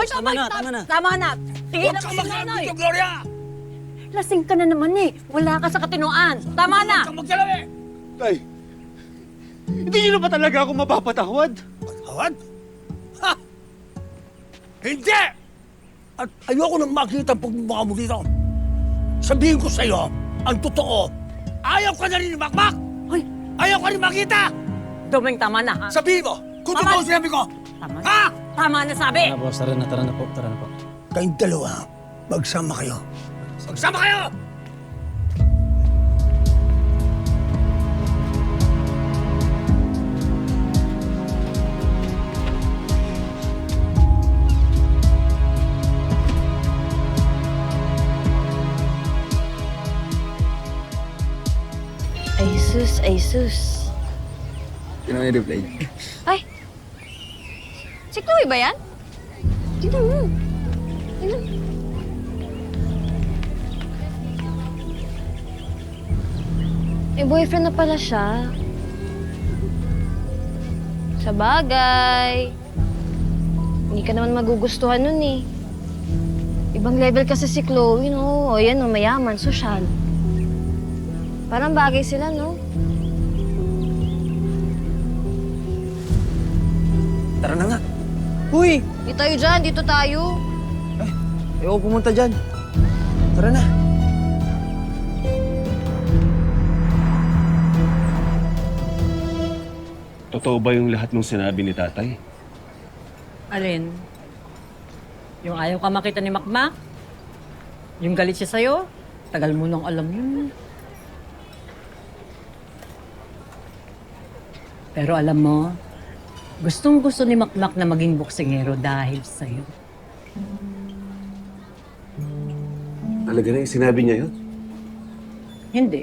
Ay, tama na, tama na. Tama na. Tingin na Huwag kang si Nonoy. magsabi, Gloria! Lasing ka na naman eh. Wala ka sa katinoan. Tama na. Huwag kang magsabi! Tay, hindi niyo na ba talaga ako mapapatawad? Patawad? Ha? Hindi! At ayoko nang makita ang pagmumukha mo dito. Sabihin ko sa'yo, ang totoo, ayaw ka na rin ni Makmak! Hoy, Ayaw ka rin makita! Domeng, tama na ha. Sabihin mo, kung Mama! totoo sinabi ko, Tama na. ha? Tama na sabi. Tara, boss. Tara na po. Tara na po. Kayong dalawa, magsama kayo. Magsama kayo! Ay sus, ay sus. Sino may reply? Ay! Si Chloe ba yan? Tignan mo. Tignan. May boyfriend na pala siya. Sa bagay. Hindi ka naman magugustuhan nun eh. Ibang level kasi si Chloe, no? O yan, no, mayaman, sosyal. Parang bagay sila, no? Tara na nga. Uy! Dito tayo dyan, dito tayo. Ayoko pumunta dyan. Tara na. Totoo ba yung lahat ng sinabi ni tatay? Alin? Yung ayaw ka makita ni Makmak? Yung galit siya sa'yo? Tagal mo nang alam yun. Pero alam mo, gustong-gusto ni Makmak na maging boksingero dahil sa'yo. Talaga na yung sinabi niya yun? Hindi.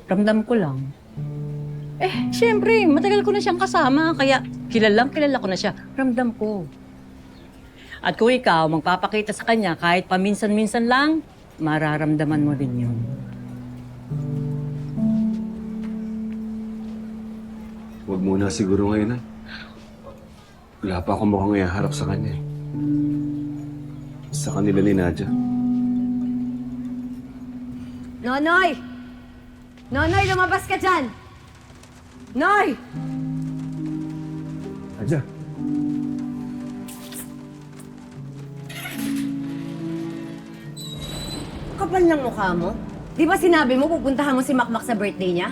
Ramdam ko lang. Siyempre, matagal ko na siyang kasama, kaya kilala ko na siya. Ramdam ko. At kung ikaw magpapakita sa kanya kahit paminsan-minsan lang, mararamdaman mo din yun. Huwag muna siguro ngayon, ha? Wala pa akong mukhang iharap sa kanya, eh. Sa kanila ni Nadia. Nonoy! Nonoy, lumabas ka dyan! Noy! Nadia. Kapal ng mukha mo. Di ba sinabi mo pupuntahan mo si Makmak sa birthday niya?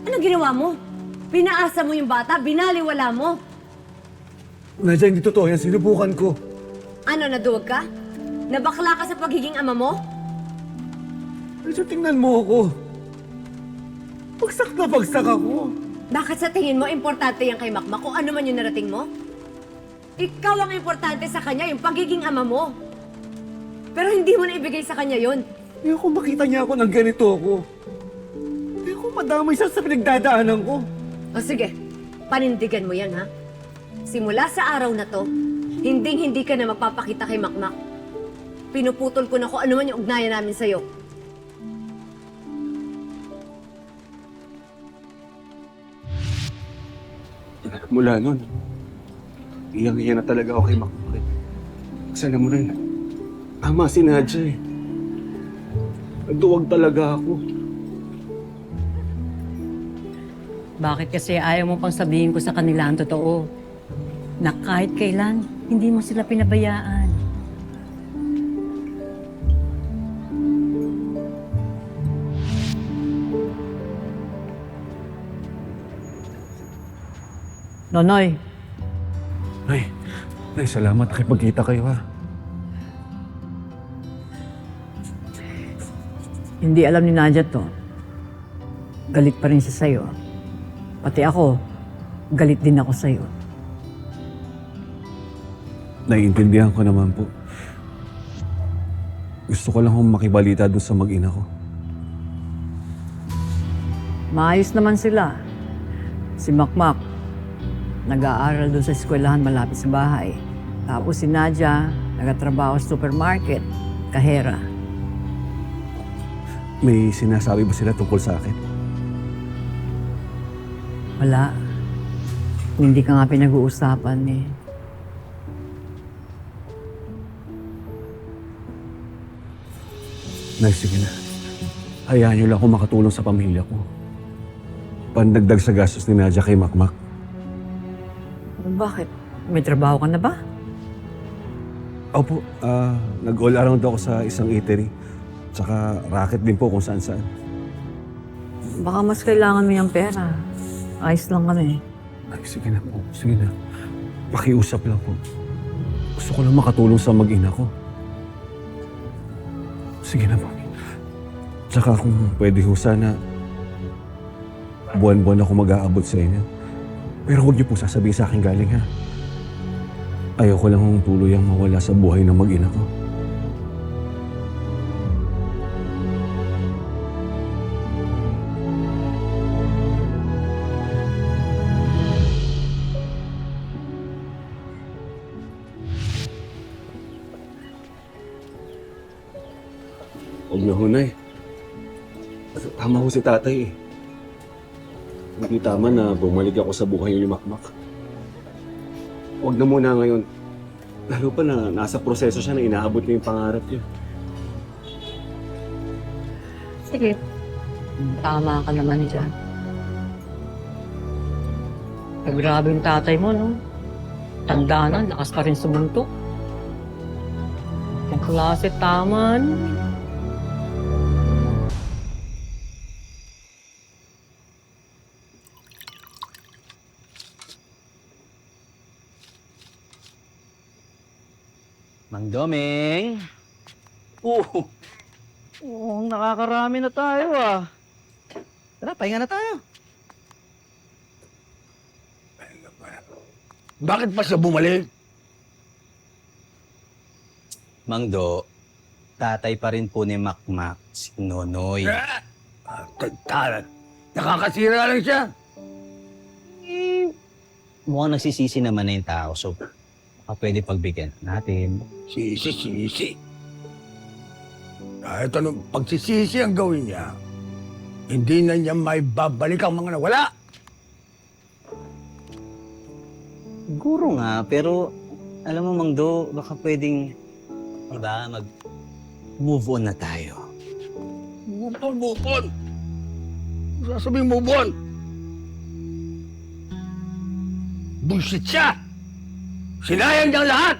Ano ginawa mo? Pinaasa mo yung bata, binaliwala mo. Nadia, hindi totoo yan. Sinubukan ko. Ano, naduwag ka? Nabakla ka sa pagiging ama mo? Nadia, tingnan mo ako. Bagsak na bagsak ako. Bakit sa tingin mo importante yan kay Makmak kung ano man yung narating mo? Ikaw ang importante sa kanya, yung pagiging ama mo. Pero hindi mo na ibigay sa kanya yun. Ayoko makita niya ako ng ganito ako. Ayoko madamay siya sa pinagdadaanan ko. O sige, panindigan mo yan, ha? Simula sa araw na to, hindi ka na magpapakita kay Makmak. Pinuputol ko na kung ano man yung ugnayan namin sa'yo. Mula nun, iyang-iya na talaga ako kay Makmak. Kasi alam mo rin, tama si Nadia, eh. Nagduwag talaga ako. Bakit kasi ayaw mo pang sabihin ko sa kanila ang totoo? Na kahit kailan, hindi mo sila pinabayaan. Nonoy, Ay, salamat. Nakipagkita kayo, ha. hindi alam ni Nadia to. Galit pa rin siya sa'yo. Pati ako, galit din ako sa'yo. Naiintindihan ko naman po. Gusto ko lang akong makibalita doon sa mag-ina ko. Maayos naman sila. Si Makmak, nag-aaral doon sa eskwelahan malapit sa bahay. Tapos si Nadia, nagatrabaho sa supermarket, kahera. May sinasabi ba sila tungkol sa akin? Wala. Hindi ka nga pinag-uusapan eh. Nay, sige na. Hayaan niyo lang ako makatulong sa pamilya ko. Pandagdag sa gastos ni Nadia kay Makmak. Bakit? May trabaho ka na ba? Opo, nag-all around ako sa isang eatery. Tsaka racket din po kung saan-saan. Baka mas kailangan mo yung pera. Ayos lang kami. Ay, sige na po. Sige na. Pakiusap lang po. Gusto ko lang makatulong sa mag-ina ko. Sige na po. Tsaka kung pwede ho sana, buwan-buwan ako mag-aabot sa inyo. Pero huwag niyo po sasabihin sa akin galing, ha? Ayoko lang hong tuluyang mawala sa buhay ng mag-ina ko. Huwag na hunay. Tama ho si tatay eh. Hindi tama na bumalik ako sa buhay ni Makmak. Huwag na muna ngayon. Lalo pa na nasa proseso siya na inaabot niya yung pangarap niya. Sige. Tama ka naman dyan. Grabe yung tatay mo, no? Tanda na, lakas pa rin sumuntok. Yung klase, tama, no? Mang Domeng! Nakakarami na tayo ah. Tara, pahinga na tayo. Bakit pa siya bumalik? Mang Do, tatay pa rin po ni Makmak, si Nonoy. Tagtaran. Nakakasira lang siya. Mukhang nagsisisi naman na yung tao, so baka pwede pagbigyan natin. Sisi. Kahit anong pagsisisi ang gawin niya, hindi na niya may babalik ang mga nawala. Siguro nga, pero alam mo, Mang Do, baka pwedeng, diba, mag-move on na tayo. Move on. Sasabihin move on. Bullshit siya. Sinayang niyang lahat.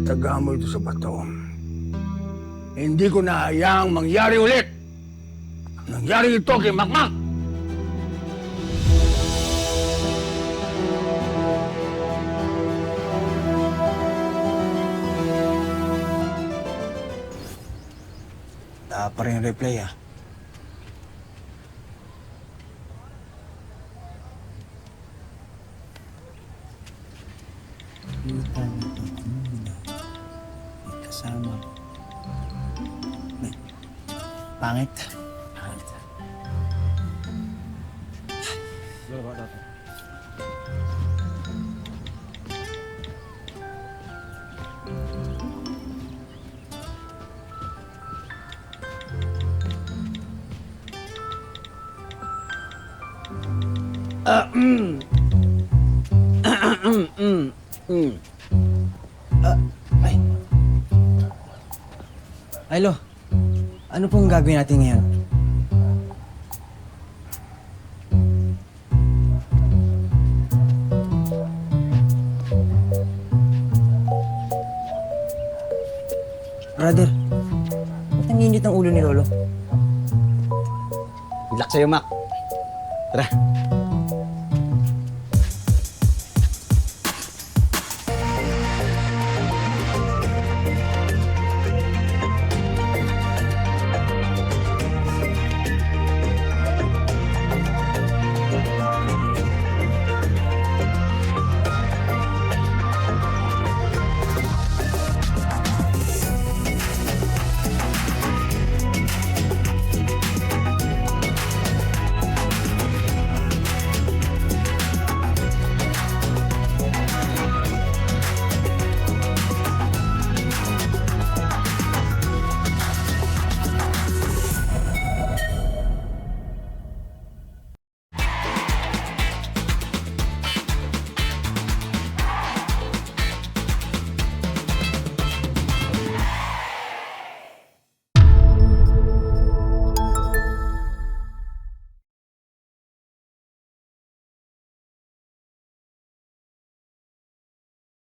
Itaga mo ito sa bato. Hindi ko na hayaang mangyari ulit. Ang nangyari ito kay Makmak. Pa rin yung reply ah. Kasama. Pangit. Ay. Hello. Ano pong gagawin natin ngayon? Brother, ba't ang init ang ulo ni Lolo? Good luck sa'yo, Mac. Tara.